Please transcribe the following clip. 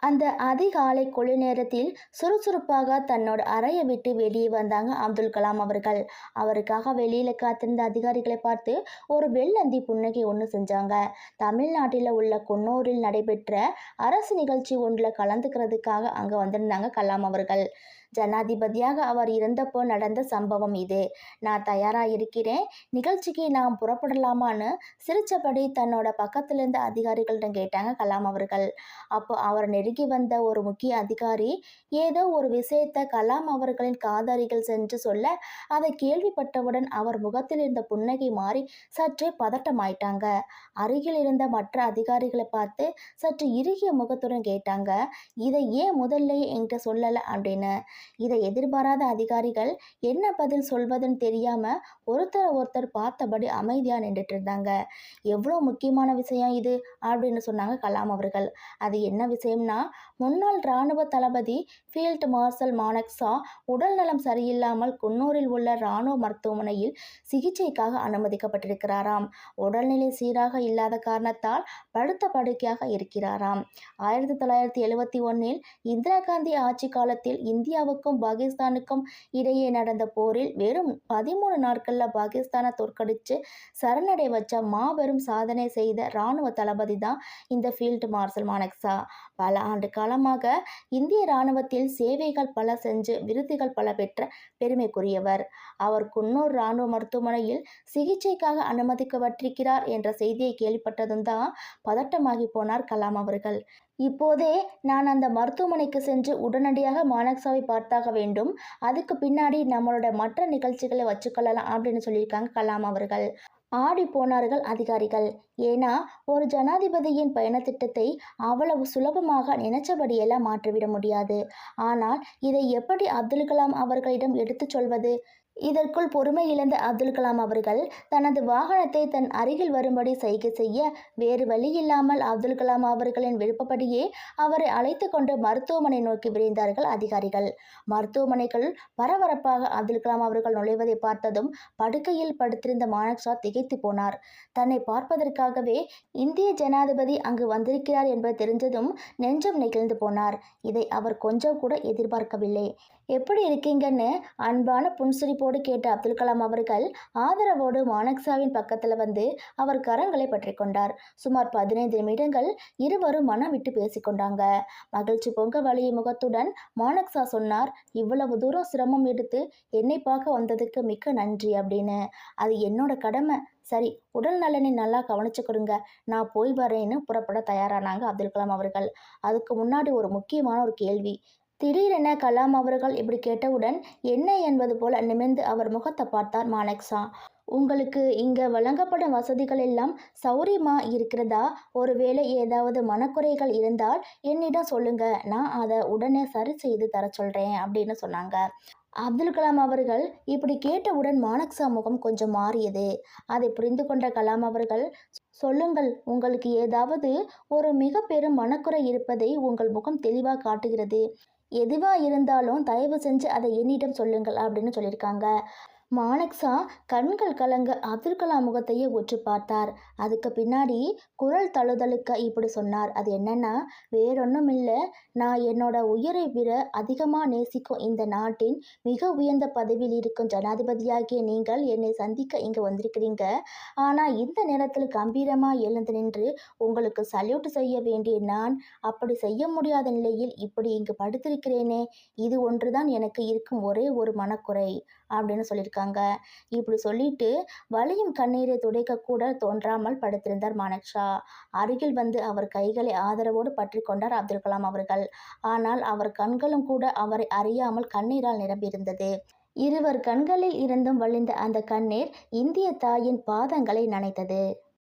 அந்த அதிகாலை குளிர் நேரத்தில் சுறுசுறுப்பாக தன்னோட அறையை விட்டு வெளியே வந்தாங்க அப்துல் கலாம் அவர்கள். அவருக்காக வெளியில காத்திருந்த அதிகாரிகளை பார்த்து ஒரு வெள்ளந்தி புன்னகை ஒன்று செஞ்சாங்க. தமிழ்நாட்டில் உள்ள குன்னூரில் நடைபெற்ற அரசு நிகழ்ச்சி ஒன்றில் கலந்துக்கிறதுக்காக அங்கே வந்திருந்தாங்க கலாம் அவர்கள். ஜனாதிபதியாக அவர் இருந்தப்போ நடந்த சம்பவம் இது. நான் தயாரா இருக்கிறேன், நிகழ்ச்சிக்கு நான் புறப்படலாமான்னு சிரிச்சபடி தன்னோட பக்கத்துல இருந்த அதிகாரிகளிடம் கேட்டாங்க கலாம் அவர்கள். அப்போ அவர் நெருங்கி வந்த ஒரு முக்கிய அதிகாரி ஏதோ ஒரு விஷயத்தை கலாம் அவர்களின் காதருகில் சென்று சொல்ல, அதை கேள்விப்பட்டவுடன் அவர் முகத்தில் இருந்த புன்னகை மாறி சற்றே பதட்டமாயிட்டாங்க. அருகில் இருந்த மற்ற அதிகாரிகளை பார்த்து சற்று இறுகிய முகத்துடன் கேட்டாங்க, இதை ஏன் முதல்ல என்கிட்ட சொல்லலை அப்படின்னு. இதை எதிர்பாராத அதிகாரிகள் என்ன பதில் சொல்வதுன்னு தெரியாம ஒருத்தர் பார்த்தபடி அமைதியா நின்றுட்டு இருந்தாங்க. எவ்வளோ முக்கியமான விஷயம் இது அப்படின்னு சொன்னாங்க கலாம் அவர்கள். அது என்ன விஷயம்னா, முன்னாள் இராணுவ தளபதி ஃபீல்ட் மார்ஷல் மானக்சா உடல்நலம் சரியில்லாமல் குன்னூரில் உள்ள இராணுவ மருத்துவமனையில் சிகிச்சைக்காக அனுமதிக்கப்பட்டிருக்கிறாராம். உடல்நிலை சீராக இல்லாத காரணத்தால் படுத்த படுக்கையாக இருக்கிறாராம். 1971 இந்திரா காந்தி ஆட்சி காலத்தில் இந்தியாவுக்கும் பாகிஸ்தானுக்கும் இடையே நடந்த போரில் வெறும் 13 நாட்கள்ல பாகிஸ்தானை தோற்கடிச்சு சரணடை வச்ச மாபெரும் சாதனை செய்த இராணுவ தளபதி தான் இந்த ஃபீல்டு மார்ஷல் மானக்சா. பல ஆண்டு காலமாக இந்திய இராணுவத்தில் சேவைகள் பல செஞ்சு விருதுகள் பல பெற்ற பெருமைக்குரியவர். அவர் குன்னூர் இராணுவ மருத்துவமனையில் சிகிச்சைக்காக அனுமதிக்கப்பட்டிருக்கிறார் என்ற செய்தியை கேள்விப்பட்டதும் தான் பதட்டமாகி போனார் கலாம் அவர்கள். இப்போதே நான் அந்த மருத்துவமனைக்கு சென்று உடனடியாக மானக்சாவை பார்த்தாக வேண்டும். அதுக்கு பின்னாடி நம்மளோட மற்ற நிகழ்ச்சிகளை வச்சுக்கொள்ளலாம் அப்படின்னு சொல்லியிருக்காங்க கலாம் அவர்கள். ஆடி போனார்கள் அதிகாரிகள். ஏன்னா ஒரு ஜனாதிபதியின் பயண திட்டத்தை அவ்வளவு சுலபமாக நினைச்சபடியெல்லாம் மாற்றிவிட முடியாது. ஆனால் இதை எப்படி அப்துல் கலாம் அவர்களிடம் எடுத்துச் சொல்வது? இதற்குள் பொறுமை இழந்த அப்துல் கலாம் அவர்கள் தனது வாகனத்தை தன் அருகில் வரும்படி சைகை செய்ய, வேறு வழியில்லாமல் அப்துல் கலாம் அவர்களின் விருப்பப்படியே அவரை அழைத்து கொண்டு மருத்துவமனை நோக்கி விரைந்தார்கள் அதிகாரிகள். மருத்துவமனைக்குள் பரபரப்பாக அப்துல் கலாம் அவர்கள் நுழைவதை பார்த்ததும் படுக்கையில் படுத்திருந்த மானக்சா திகைத்து போனார். தன்னை பார்ப்பதற்காகவே இந்திய ஜனாதிபதி அங்கு வந்திருக்கிறார் என்பது தெரிஞ்சதும் நெஞ்சம் நெகிழ்ந்து போனார். இதை அவர் கொஞ்சம் கூட எதிர்பார்க்கவில்லை. எப்படி இருக்கீங்கன்னு அன்பான புன்சிரிப்போடு கேட்ட அப்துல் கலாம் அவர்கள் ஆதரவோடு மானக்சாவின் பக்கத்தில் வந்து அவர் கரங்களை பற்றி கொண்டார். சுமார் 15 நிமிடங்கள் இருவரும் மனம் விட்டு பேசிக்கொண்டாங்க. மகிழ்ச்சி பொங்க வழிய முகத்துடன் மானக்சா சொன்னார், இவ்வளவு தூரம் சிரமம் எடுத்து என்னை பார்க்க வந்ததுக்கு மிக்க நன்றி அப்படின்னு. அது என்னோட கடமை. சரி, உடல் நலனை நல்லா கவனிச்சு கொடுங்க, நான் போய் வரேன்னு புறப்பட தயாரானாங்க அப்துல் கலாம் அவர்கள். அதுக்கு முன்னாடி ஒரு முக்கியமான ஒரு கேள்வி. திடீரென கலாம் அவர்கள் இப்படி கேட்டவுடன் என்ன என்பது போல நிமிர்ந்து அவர் முகத்தை பார்த்தார் மானக்சா. உங்களுக்கு இங்கே வழங்கப்படும் வசதிகள் எல்லாம் சௌரியமா இருக்கிறதா? ஒருவேளை ஏதாவது மனக்குறைகள் இருந்தால் என்னிடம் சொல்லுங்க, நான் அதை உடனே சரி செய்து தர சொல்கிறேன் அப்படின்னு சொன்னாங்க. அப்துல் கலாம் அவர்கள் இப்படி கேட்டவுடன் மானக்சா முகம் கொஞ்சம் மாறியது. அதை புரிந்து கொண்ட கலாம் அவர்கள், சொல்லுங்கள், உங்களுக்கு ஏதாவது ஒரு மிக பெரும் மனக்குறை இருப்பதை உங்கள் முகம் தெளிவாக காட்டுகிறது. எதுவா இருந்தாலும் தயவு செஞ்சு அதை என்னிடம் சொல்லுங்கள் அப்படின்னு சொல்லியிருக்காங்க. மானக்சா கண்கள் கலங்க அப்துல் கலாம் முகத்தையே உற்று பார்த்தார். அதுக்கு பின்னாடி குரல் தழுதழுக்க இப்படி சொன்னார், அது என்னன்னா, வேறொன்றும் இல்லை, நான் என்னோட உயிரை விட அதிகமாக நேசிக்கும் இந்த நாட்டின் மிக உயர்ந்த பதவியில் இருக்கும் ஜனாதிபதியாகிய நீங்கள் என்னை சந்திக்க இங்கே வந்திருக்கிறீங்க. ஆனால் இந்த நேரத்தில் கம்பீரமாக எழுந்து நின்று உங்களுக்கு சல்யூட் செய்ய வேண்டிய நான் அப்படி செய்ய முடியாத நிலையில் இப்படி இங்கு படுத்திருக்கிறேனே, இது ஒன்றுதான் எனக்கு இருக்கும் ஒரே ஒரு மனக்குறை அப்படின்னு சொல்லியிருக்காங்க. இப்படி சொல்லிட்டு வலியும் கண்ணீரை துடைக்க கூட தோன்றாமல் படுத்திருந்தார் மானக்சா. அருகில் வந்து அவர் கைகளை ஆதரவோடு பற்றி கொண்டார் அப்துல் கலாம் அவர்கள். ஆனால் அவர் கண்களும் கூட அவரை அறியாமல் கண்ணீரால் நிரம்பியிருந்தது. இருவர் கண்களில் இருந்தும் வழிந்த அந்த கண்ணீர் இந்திய தாயின் பாதங்களை நனைத்தது.